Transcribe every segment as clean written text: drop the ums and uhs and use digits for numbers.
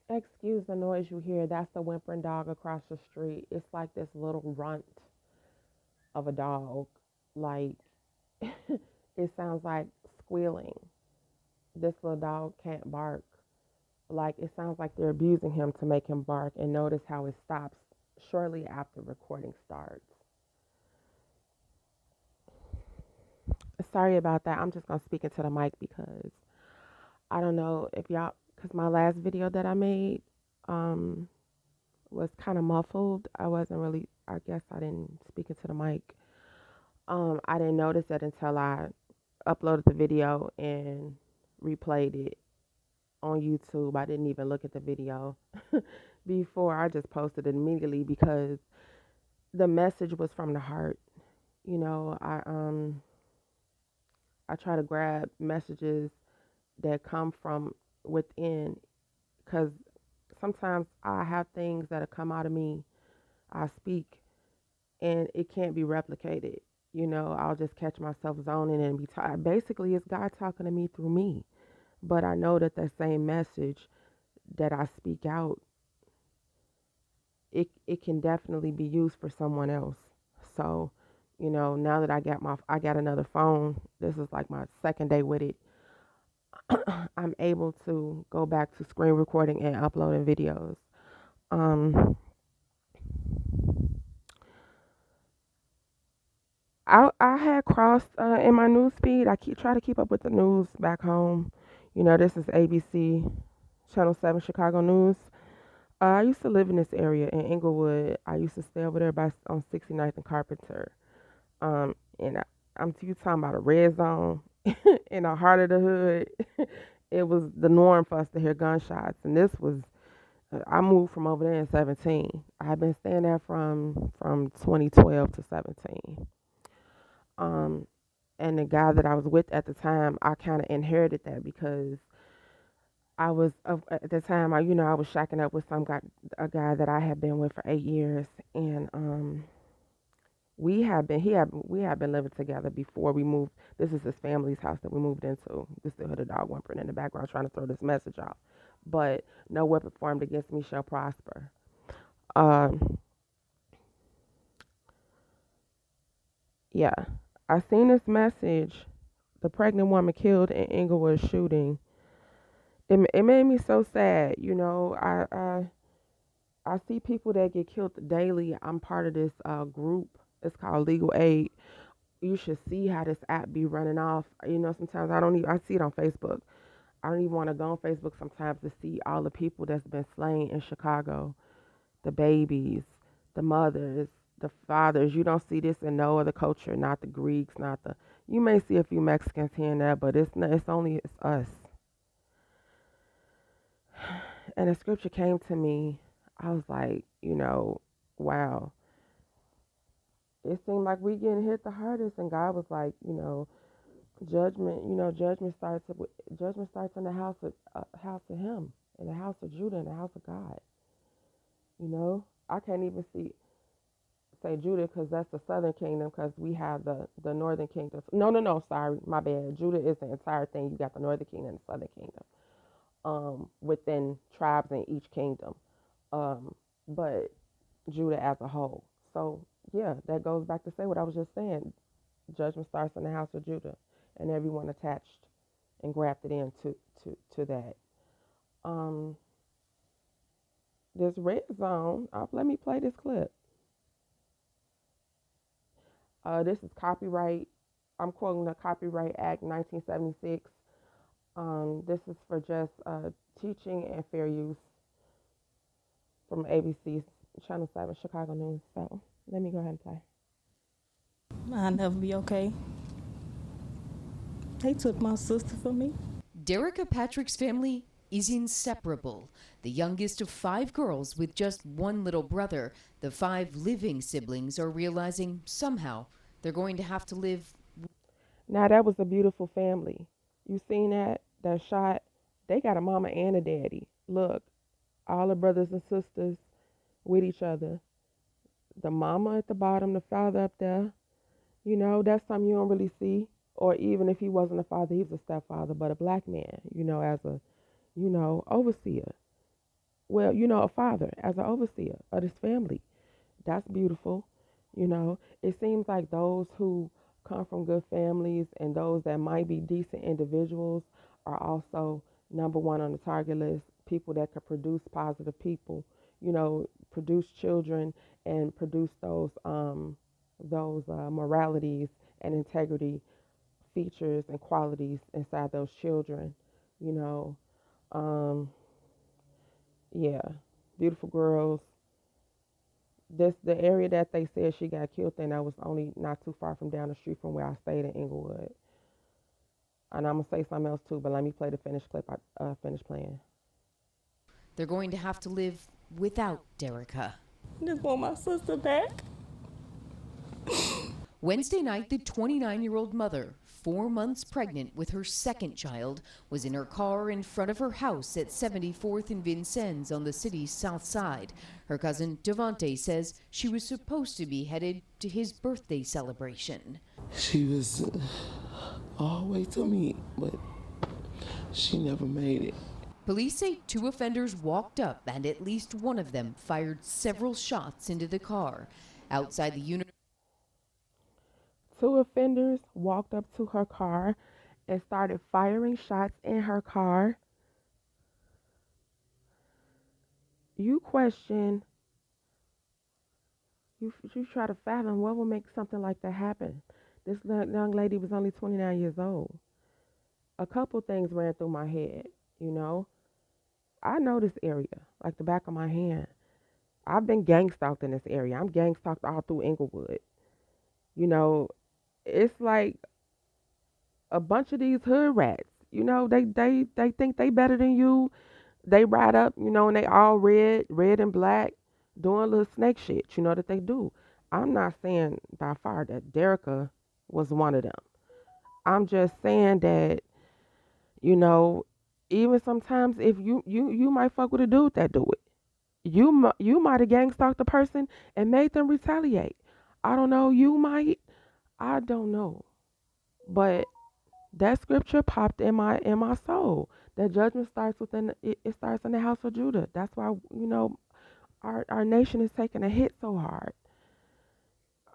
Excuse the noise you hear. That's the whimpering dog across the street. It's like this little runt of a dog. Like, it sounds like squealing. This little dog can't bark. Like, it sounds like they're abusing him to make him bark. And notice how it stops shortly after recording starts. Sorry about that. I'm just going to speak into the mic because I don't know if y'all, because my last video that I made um, was kind of muffled. I wasn't really, I guess I didn't speak into the mic. I didn't notice it until I uploaded the video and replayed it on YouTube. I didn't even look at the video before. I just posted it immediately because the message was from the heart. You know, I try to grab messages that come from within because sometimes I have things that come out of me. I speak and it can't be replicated. You know, I'll just catch myself zoning and be tired. Basically, it's God talking to me through me. But I know that that same message that I speak out, it can definitely be used for someone else. So, you know, now that I got another phone. This is like my second day with it. I'm able to go back to screen recording and uploading videos. Um, I had crossed in my news feed. I keep try to keep up with the news back home. You know, this is ABC Channel 7 Chicago News. I used to live in this area in Inglewood. I used to stay over there by on 69th and Carpenter. And I'm you talking about a red zone in the heart of the hood. It was the norm for us to hear gunshots, and this was I moved from over there in 17. I've been staying there from 2012 to 17. Um, and the guy that I was with at the time, I kind of inherited that because I was at the time, I was shacking up with some guy, a guy that I had been with for 8 years, and we had been living together before we moved. This is his family's house that we moved into. You still hear the dog whimpering in the background, trying to throw this message out. But no weapon formed against me shall prosper. Um, yeah, I seen this message. The pregnant woman killed in Inglewood shooting. It made me so sad. You know, I see people that get killed daily. I'm part of this group. It's called Legal Aid. You should see how this app be running off. You know, sometimes I see it on Facebook. I don't even want to go on Facebook sometimes to see all the people that's been slain in Chicago, the babies, the mothers, the fathers. You don't see this in no other culture, not the Greeks, not the. You may see a few Mexicans here and there, but it's not, it's us. And the scripture came to me. I was like, wow. It seemed like we getting hit the hardest, and God was like, judgment. Judgment starts in the house of Him, in the house of Judah, in the house of God. You know, I can't even say Judah because that's the southern kingdom because we have the northern kingdom. No, no, no. Sorry, my bad. Judah is the entire thing. You got the northern kingdom and the southern kingdom. Within tribes in each kingdom. But Judah as a whole. So yeah, that goes back to say what I was just saying. Judgment starts in the house of Judah, and everyone attached and grafted into to that. Um, this red zone. Let me play this clip. This is copyright. I'm quoting the Copyright Act 1976. This is for just teaching and fair use from ABC Channel 7 Chicago News. So let me go ahead and play. I'll never be okay. They took my sister from me. Derricka Patrick's family is inseparable. The youngest of five girls with just one little brother, the five living siblings are realizing somehow they're going to have to live. Now that was a beautiful family. You seen that shot? They got a mama and a daddy. Look, all the brothers and sisters with each other. The mama at the bottom, the father up there. You know, that's something you don't really see. Or even if he wasn't a father, he was a stepfather, but a black man, as a, overseer. well, a father as an overseer of this family. That's beautiful. It seems like those who come from good families and those that might be decent individuals are also number one on the target list. People that could produce positive people, produce children and produce those moralities and integrity features and qualities inside those children. You know, um, yeah, beautiful girls. This the area that they said she got killed in. That was only not too far from down the street from where I stayed in Inglewood. And I'm gonna say something else too, but let me play the finished clip. I finished playing. They're going to have to live without Derricka. Just want my sister back. Wednesday night, the 29-year-old mother, 4 months pregnant with her second child, was in her car in front of her house at 74th and Vincennes on the city's south side. Her cousin Devontae says she was supposed to be headed to his birthday celebration. She was all the way to me, but she never made it. Police say 2 offenders walked up and at least one of them fired several shots into the car. Outside the unit, 2 offenders walked up to her car and started firing shots in her car. You question, you try to fathom what would make something like that happen. This young lady was only 29 years old. A couple things ran through my head, you know. I know this area like the back of my hand. I've been gang stalked in this area. I'm gang stalked all through Inglewood. You know, it's like a bunch of these hood rats. They think they better than you. They ride up, and they all red and black, doing little snake shit. You know that they do. I'm not saying by far that Derricka was one of them. I'm just saying that, you know, even sometimes if you might fuck with a dude that do it. You might have gang stalked the person and made them retaliate. I don't know. You might. I don't know. But that scripture popped in my soul. That judgment starts it starts in the house of Judah. That's why our nation is taking a hit so hard.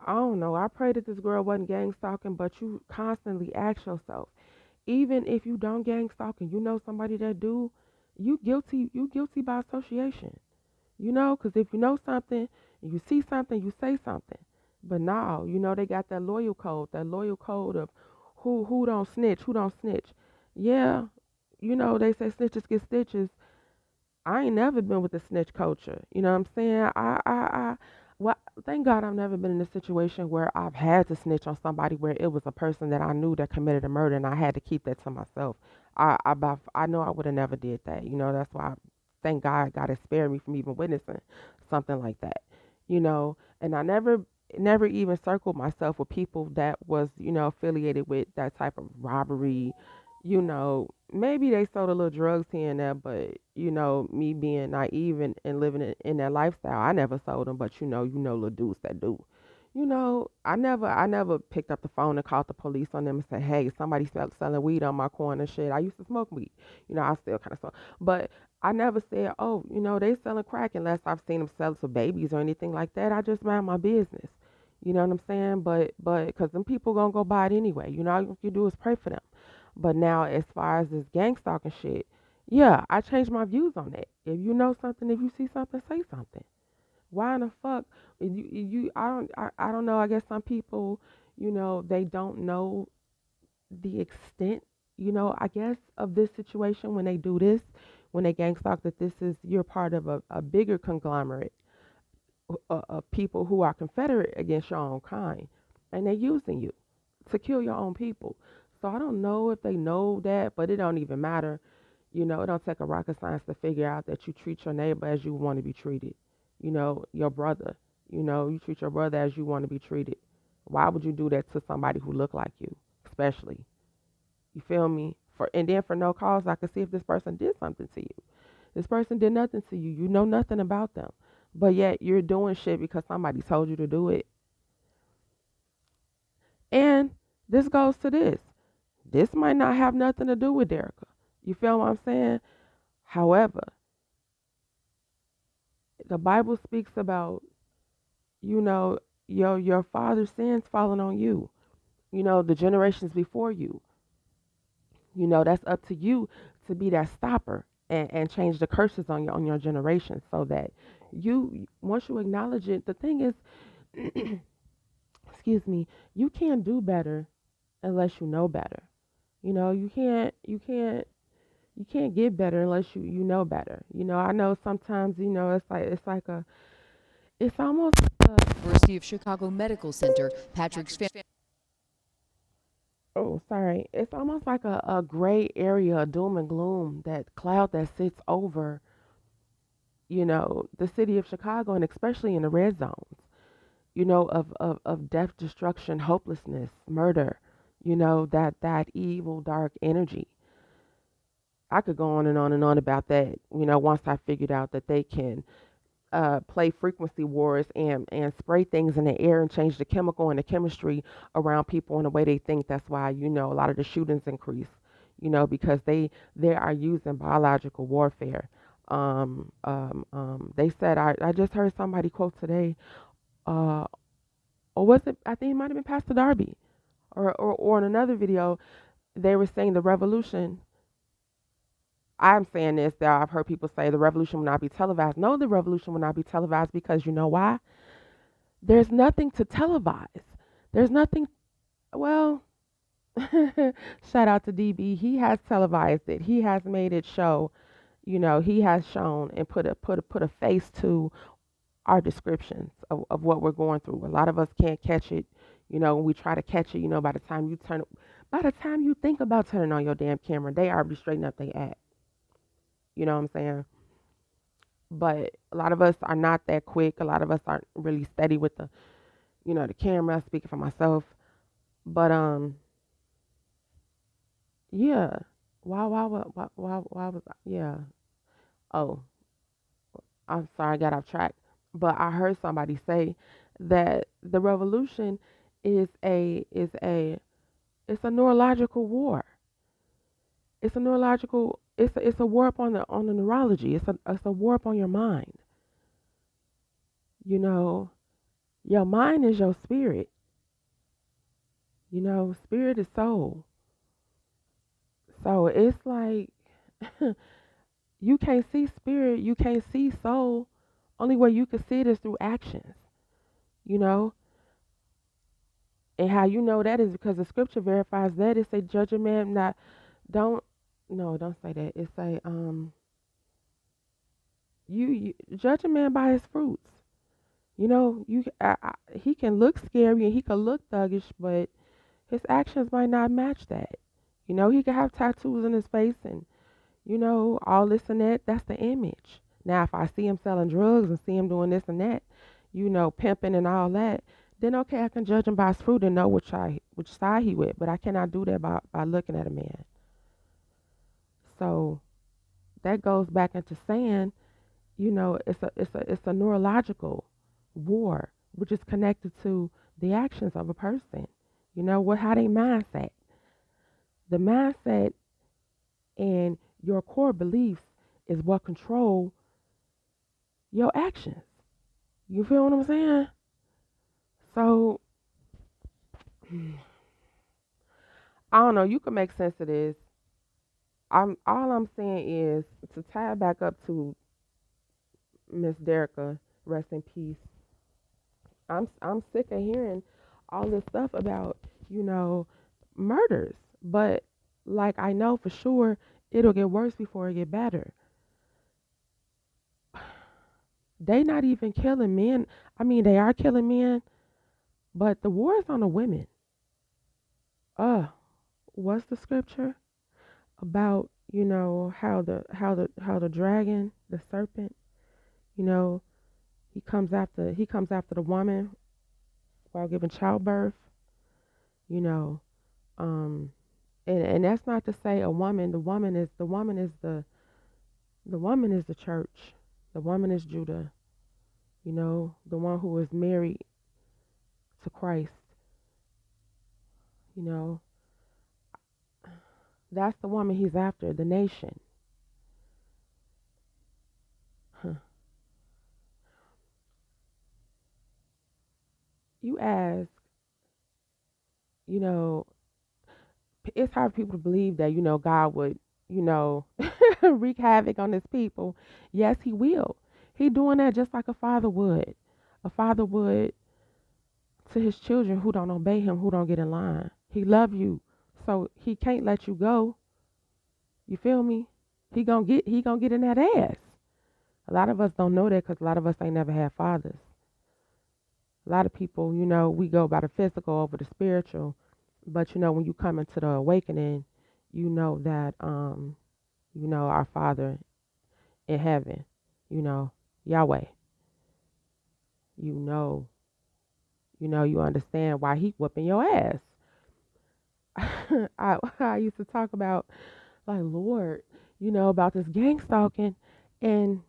I don't know. I pray that this girl wasn't gang stalking, but you constantly ask yourself, even if you don't gang stalking, you know somebody that do, you guilty. You guilty by association. Because if you know something, you see something, you say something. But now, they got that loyal code of who don't snitch, who don't snitch. Yeah, they say snitches get stitches. I ain't never been with the snitch culture. You know what I'm saying? Well, thank God I've never been in a situation where I've had to snitch on somebody where it was a person that I knew that committed a murder and I had to keep that to myself. I know I would have never did that. That's why thank God has spared me from even witnessing something like that. And I never even circled myself with people that was, affiliated with that type of robbery. Maybe they sold a little drugs here and there, but me being naive and living in that lifestyle, I never sold them. But little dudes that do. I never picked up the phone and called the police on them and said, "Hey, somebody selling weed on my corner." Shit, I used to smoke weed. I still kind of smoke, but I never said, "Oh, they selling crack," unless I've seen them sell it to babies or anything like that. I just mind my business. You know what I'm saying? But because them people gonna go buy it anyway. All you do is pray for them. But now, as far as this gang stalking shit, yeah, I changed my views on that. If you know something, if you see something, say something. Why in the fuck? I don't know. I guess some people, they don't know the extent, I guess, of this situation when they do this, when they gang stalk, that this is, you're part of a bigger conglomerate of people who are confederate against your own kind. And they're using you to kill your own people. So I don't know if they know that, but it don't even matter. It don't take a rocket science to figure out that you treat your neighbor as you want to be treated. Your brother. You treat your brother as you want to be treated. Why would you do that to somebody who look like you, especially? You feel me? And then for no cause, I could see if this person did something to you. This person did nothing to you. You know nothing about them, but yet you're doing shit because somebody told you to do it. And this goes to this. This might not have nothing to do with Derricka. You feel what I'm saying? However, The Bible speaks about, you know, your father's sins falling on you. The generations before you. That's up to you to be that stopper and change the curses on your generation so that once you acknowledge it, the thing is, excuse me, you can't do better unless you know better. You can't get better unless you know better. I know sometimes, it's almost University of Chicago Medical Center, Patrick's family. oh, sorry. It's almost like a gray area, a doom and gloom, that cloud that sits over, the city of Chicago, and especially in the red zones, of death, destruction, hopelessness, murder, that evil, dark energy. I could go on and on and on about that, once I figured out that they can play frequency wars and spray things in the air and change the chemical and the chemistry around people in the way they think. That's why, a lot of the shootings increase, because they are using biological warfare. They said, I just heard somebody quote today, uh, or was it, I think it might have been Pastor Darby, or in another video, they were saying the revolution. I'm saying this, that I've heard people say the revolution will not be televised. No, the revolution will not be televised because you know why? There's nothing to televise. There's nothing. Well, shout out to DB. He has televised it. He has made it show. He has shown and put a face to our descriptions of what we're going through. A lot of us can't catch it. When we try to catch it, by the time you think about turning on your damn camera, they already straighten up their act. You know what I'm saying? But a lot of us are not that quick. A lot of us aren't really steady with the camera. Speaking for myself, but yeah. Why was yeah? Oh, I'm sorry, I got off track. But I heard somebody say that the revolution is a neurological war. It's a war upon the neurology. It's a war upon your mind. You know, your mind is your spirit. Spirit is soul. So it's like you can't see spirit, you can't see soul. Only way you can see it is through actions, you know? And how you know that is because the scripture verifies that. It say judge a man not don't no, don't say that. It say you judge a man by his fruits. He can look scary and he can look thuggish, but his actions might not match that. He could have tattoos in his face and all this and that. That's the image. Now, if I see him selling drugs and see him doing this and that, pimping and all that, then okay, I can judge him by his fruit and know which side he with. But I cannot do that by looking at a man. So that goes back into saying, it's a neurological war, which is connected to the actions of a person. How they mindset, the mindset, and your core beliefs is what control your actions. You feel what I'm saying? So I don't know. You can make sense of this. I'm saying is to tie it back up to Ms.Derricka, rest in peace. I'm sick of hearing all this stuff about murders, but like I know for sure it'll get worse before it get better. They not even killing men. I mean, they are killing men, but the war is on the women. What's the scripture about? How the dragon, the serpent, you know, he comes after the woman while giving childbirth. You know, um, and that's not to say a woman. The woman is the church. The woman is Judah. The one who is married to Christ. You know, that's the woman he's after. The nation. Huh. You ask, you know, it's hard for people to believe that, God would, you know, wreak havoc on his people. Yes, he will. He doing that just like a father would. A father would to his children who don't obey him, who don't get in line. He love you. So he can't let you go. You feel me? He gonna get in that ass. A lot of us don't know that because a lot of us ain't never had fathers. A lot of people, we go by the physical over the spiritual, but when you come into the awakening, you know that our Father in heaven, Yahweh, you know, you understand why he whooping your ass. I used to talk about like Lord, about this gang stalking, and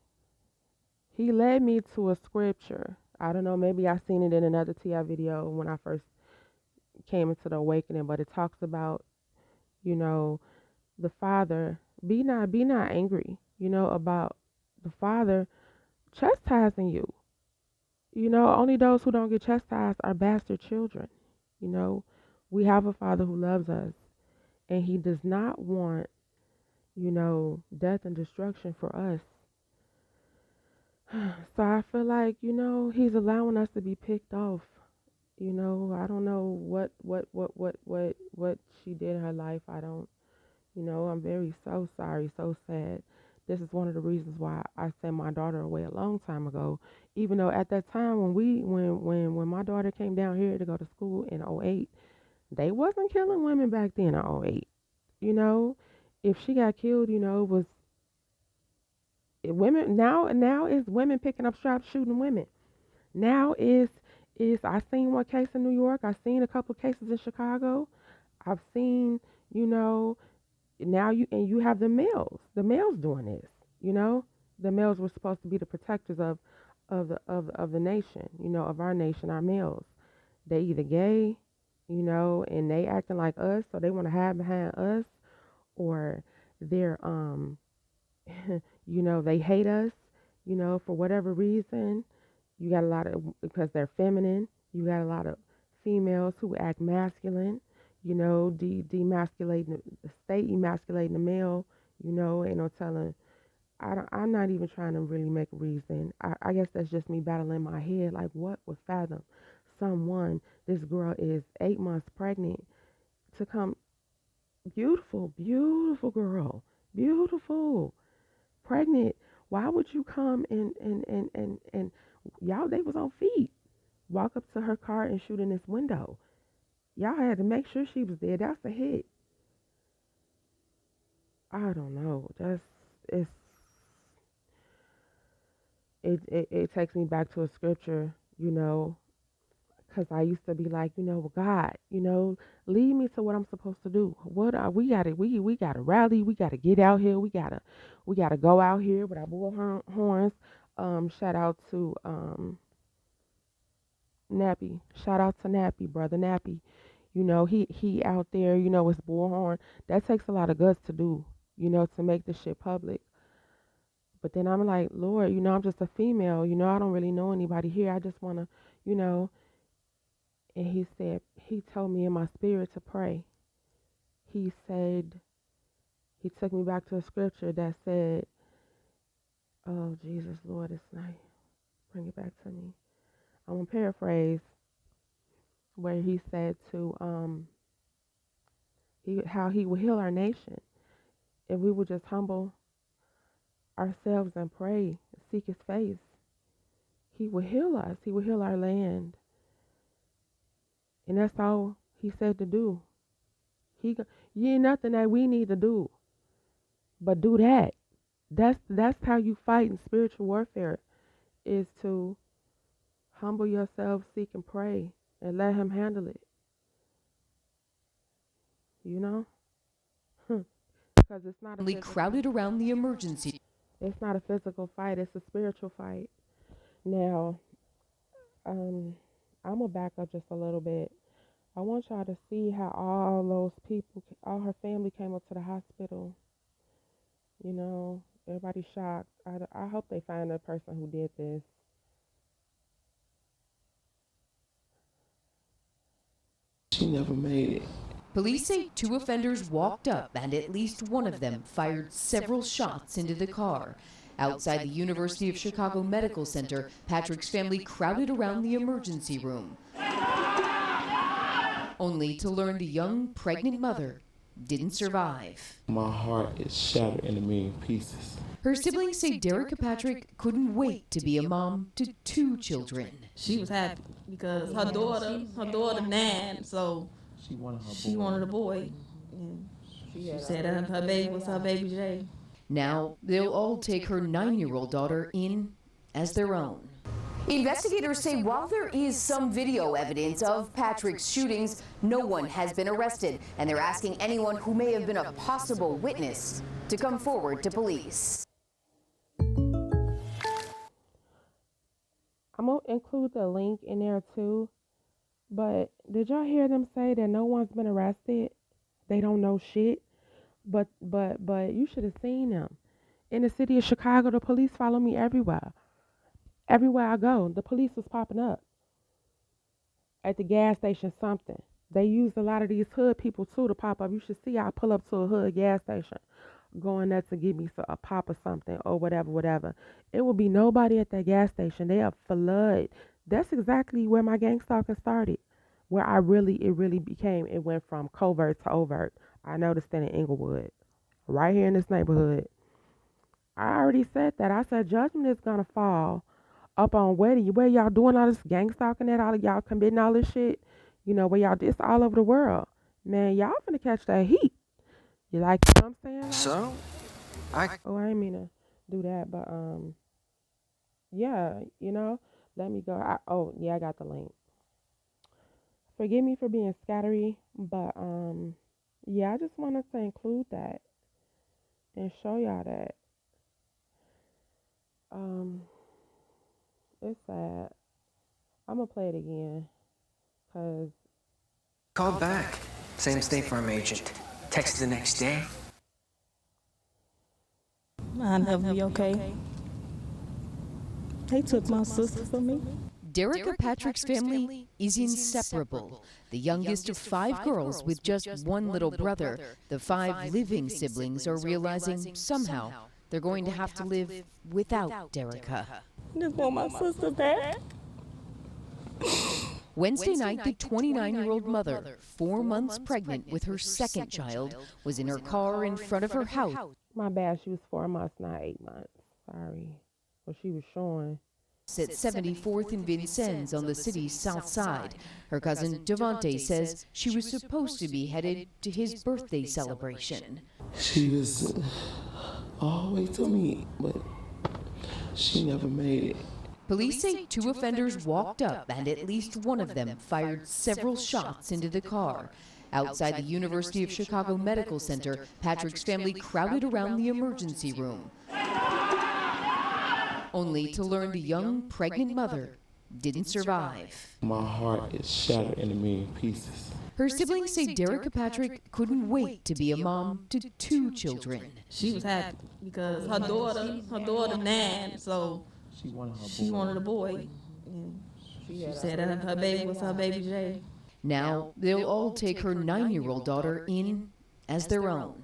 he led me to a scripture. I don't know, maybe I seen it in another TI video when I first came into the awakening, but it talks about, you know, the Father, be not angry, about the Father chastising you. Only those who don't get chastised are bastard children. You know, we have a Father who loves us, and He does not want, death and destruction for us. So I feel like, He's allowing us to be picked off. I don't know what she did in her life. I don't, I'm very so sorry, so sad. This is one of the reasons why I sent my daughter away a long time ago. Even though at that time when my daughter came down here to go to school in '08, they wasn't killing women back then in '08. You know, if she got killed, it was women. Now is women picking up straps shooting women. Now is I seen one case in New York. I seen a couple of cases in Chicago. I've seen, you know, now you have the males doing this. You know, the males were supposed to be the protectors of the nation. Of our nation, our males. They either gay, and they acting like us, so they want to hide behind us, or they're they hate us, for whatever reason. You got a lot of, because they're feminine. You got a lot of females who act masculine. Demasculating the state, emasculating the male. Ain't no telling. I'm not even trying to really make a reason. I guess that's just me battling in my head. Like, what would fathom someone? This girl is 8 months pregnant to come. Beautiful, beautiful girl, beautiful, pregnant. Why would you come and y'all? They was on feet. Walk up to her car and shoot in this window. Y'all had to make sure she was there. That's a hit. I don't know. It's it takes me back to a scripture, because I used to be like, well, God, lead me to what I'm supposed to do. What we got to we got to rally. We got to get out here. We got to go out here with our bullhorns. Shout out to Nappy. Shout out to Nappy, brother Nappy. He out there. With bullhorn. That takes a lot of guts to do. To make this shit public. But then I'm like, Lord, I'm just a female. I don't really know anybody here. I just want to, you know. And he said, he told me in my spirit to pray. He said, he took me back to a scripture that said, oh, Jesus, Lord, it's night. Bring it back to me. I'm going to paraphrase where he said how he will heal our nation if we would just humble ourselves and pray, seek his face. He will heal us. He will heal our land. And that's all he said to do. You ain't nothing that we need to do, but do that. That's how you fight in spiritual warfare, is to humble yourself, seek and pray, and let him handle it. You know, because it's not a physical. Crowded around the emergency. It's not a physical fight. It's a spiritual fight. Now, um, I'm gonna back up just a little bit. I want y'all to see how all those people, all her family came up to the hospital. Everybody's shocked. I hope they find the person who did this. she never made it. Police say two offenders walked up and at least one of them fired several shots into the car. Outside the University of Chicago Medical Center, Patrick's family crowded around the emergency room, only to learn the young pregnant mother didn't survive. My heart is shattered in a million pieces. Her siblings say Derricka Patrick couldn't wait to be a mom to two children. She was happy because her daughter 9, so she wanted a boy. And she said her baby was her baby Jay. Now they'll all take her 9-year-old daughter in as their own. Investigators say while there is some video evidence of Patrick's shootings, no one has been arrested, and they're asking anyone who may have been a possible witness to come forward to police. I'm going to include the link in there too. But did y'all hear them say that no one's been arrested? They don't know shit. But you should have seen them. In the city of Chicago, the police follow me everywhere. Everywhere I go, the police was popping up. At the gas station, something. They use a lot of these hood people too to pop up. You should see I pull up to a hood gas station, going there to give me a pop or something or whatever. It will be nobody at that gas station. They are flood. That's exactly where my gang stalking started. Where it really became. It went from covert to overt. I noticed that in Inglewood, right here in this neighborhood. I already said that. I said judgment is gonna fall up on where y'all doing all this gang stalking at, all of y'all committing all this shit. You know, where y'all, it's all over the world. Man, y'all finna catch that heat. You like what I'm saying? So, I didn't mean to do that, but yeah, you know, let me go. I got the link. Forgive me for being scattery, but yeah, I just wanted to include that and show y'all that. It's sad. I'm gonna play it again, cause called back. Same State Farm agent. Texted the next day. I'll never be okay. They took my sister from me. Derricka Patrick's family is inseparable. The youngest of 5 girls with just one little brother, the 5 living siblings are realizing somehow they're going to have to live without Derricka. I just want my sister back. Wednesday night, the 29-year-old mother, 4 months pregnant with her second child, was in her car in front of her house. My bad, she was 4 months, not 8 months. Sorry. Well, she was showing. At 74th and Vincennes on the city's south side. Her cousin Devontae says she was supposed to be headed to his birthday celebration. She was always to me, but she never made it. Police say 2 offenders walked up and at least one of them fired several shots into the car. Outside the University of Chicago Medical Center, Patrick's family crowded around the emergency room, only to learn the young pregnant mother didn't survive. My heart is shattered in a million pieces. Her siblings say Derricka Patrick couldn't wait to be a mom to 2 children. She was happy because her daughter 9, so she wanted a boy. And she said her baby was her baby Jay. Now they'll all take her 9-year-old daughter in as their own.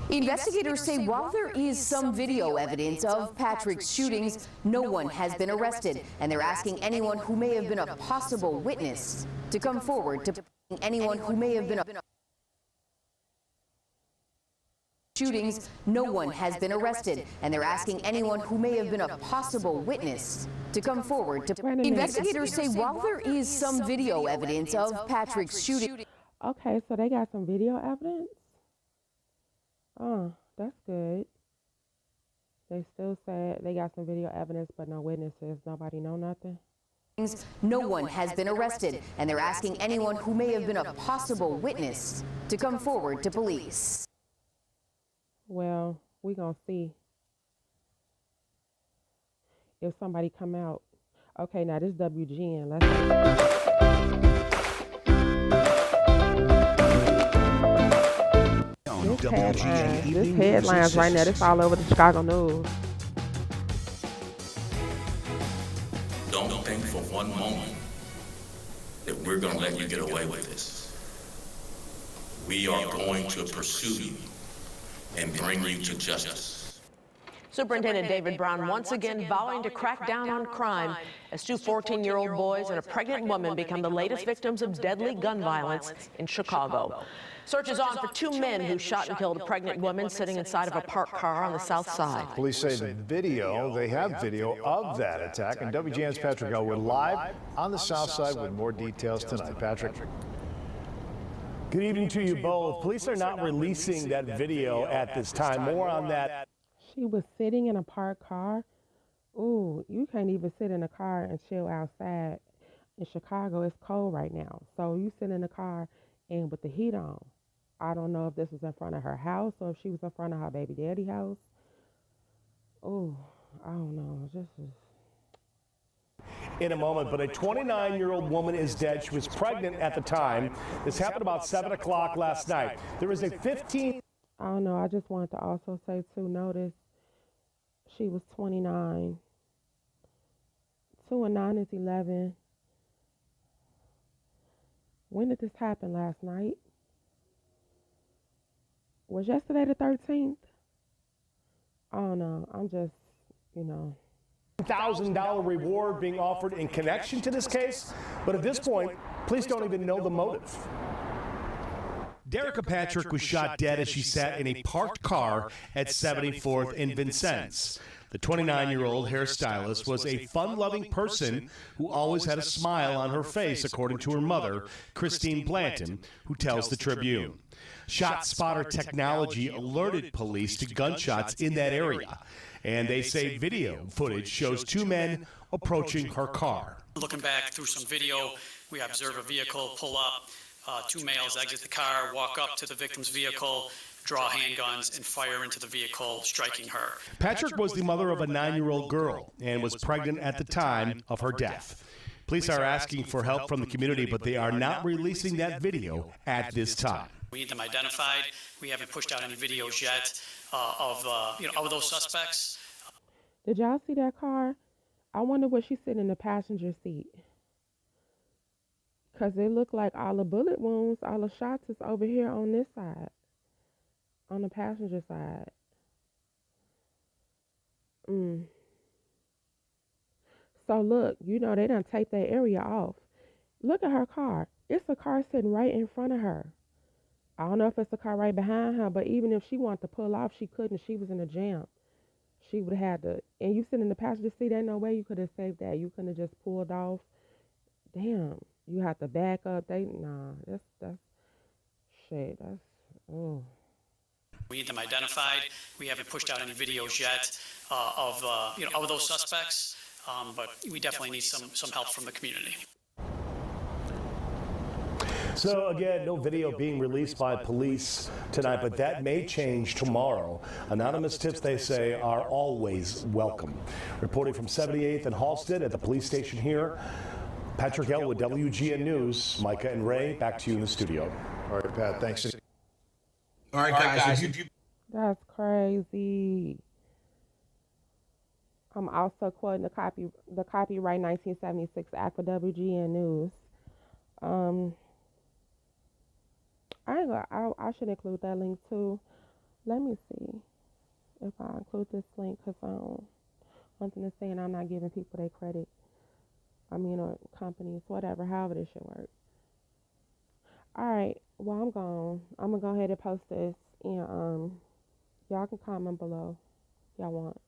Investigators say while there is some video evidence of Patrick's shootings, no one has been arrested, and they're asking anyone who may have been a possible witness to come forward to anyone who may have been a shootings. No one has been arrested, and they're asking anyone who may have been a possible witness to come forward to investigators say while there is some video evidence of Patrick's shooting. Okay, so they got some video evidence? Oh, that's good. They still said they got some video evidence, but no witnesses. Nobody know nothing? No one has been arrested, and they're asking anyone who may have been a possible witness to come forward to police. Well, we gonna see if somebody come out. Okay, now this WGN. This headlines right now. This all over the Chicago news. Don't think for one moment that we're going to let you get away with this. We are going to pursue you and bring you to justice. Superintendent David Brown once again vowing to crack down on crime as two 14-year-old boys and a pregnant woman become the latest victims of deadly gun violence in Chicago. Search is on for two men who shot and killed a pregnant woman sitting inside of a parked car on the south side. Police say they have video of that attack, and WGN's Patrick Elwood live on the south side with more details tonight. Patrick. Good evening to you both. Police are not releasing that video at this time. More on that. She was sitting in a parked car. Ooh, you can't even sit in a car and chill outside. In Chicago, it's cold right now. So you sit in the car and with the heat on. I don't know if this was in front of her house or if she was in front of her baby daddy house. Ooh, I don't know. Just in a moment, but a 29-year-old woman is dead. She was pregnant at the time. This happened about 7 o'clock last night. There is a 15... I don't know. I just wanted to also say, too, notice she was 29. 2 and 9 is 11. When did this happen? Last night? Was yesterday the 13th? I don't know. I'm just, $1,000 reward being offered in connection to this case, but at this point, police don't even know the motive. Derricka Patrick was shot dead as she sat in a parked car at 74th and Vincennes. The 29-year-old hairstylist was a fun-loving person who always had a smile on her face, according to her mother, Christine Blanton, who tells the Tribune. Shot spotter technology alerted police to gunshots in that area, and they say video footage shows two men approaching her car. Looking back through some video, we observe a vehicle pull up. Two males exit the car, walk up to the victim's vehicle, draw handguns, and fire into the vehicle, striking her. Patrick was the mother of a 9-year-old girl and was pregnant at the time of her death. Police are asking for help from the community, but they are not releasing that video at this time. We need them identified. We haven't pushed out any videos yet of those suspects. Did y'all see that car? I wonder what she's sitting in the passenger seat. Because it looked like all the bullet wounds, all the shots is over here on this side. On the passenger side. So look, they done take that area off. Look at her car. It's a car sitting right in front of her. I don't know if it's a car right behind her, but even if she wanted to pull off, she couldn't. She was in a jam. She would have had to. And you sit in the passenger seat, ain't no way you could have saved that. You couldn't have just pulled off. Damn. You have to back up. That's shit. Oh. We need them identified. We haven't pushed out any videos yet of those suspects, but we definitely need some help from the community. So again, no video being released by police tonight, but that may change tomorrow. Anonymous tips, they say, are always welcome. Reporting from 78th and Halsted at the police station here, Patrick Elwood, WGN News. Micah and Ray, back to you in the studio. All right, Pat, thanks. All right, guys. That's crazy. I'm also quoting the Copyright 1976 Act for WGN News. I should include that link too. Let me see if I include this link because one thing is saying I'm not giving people their credit. Or companies, whatever, however this should work. All right, well, I'm gone. I'm going to go ahead and post this, and y'all can comment below if y'all want.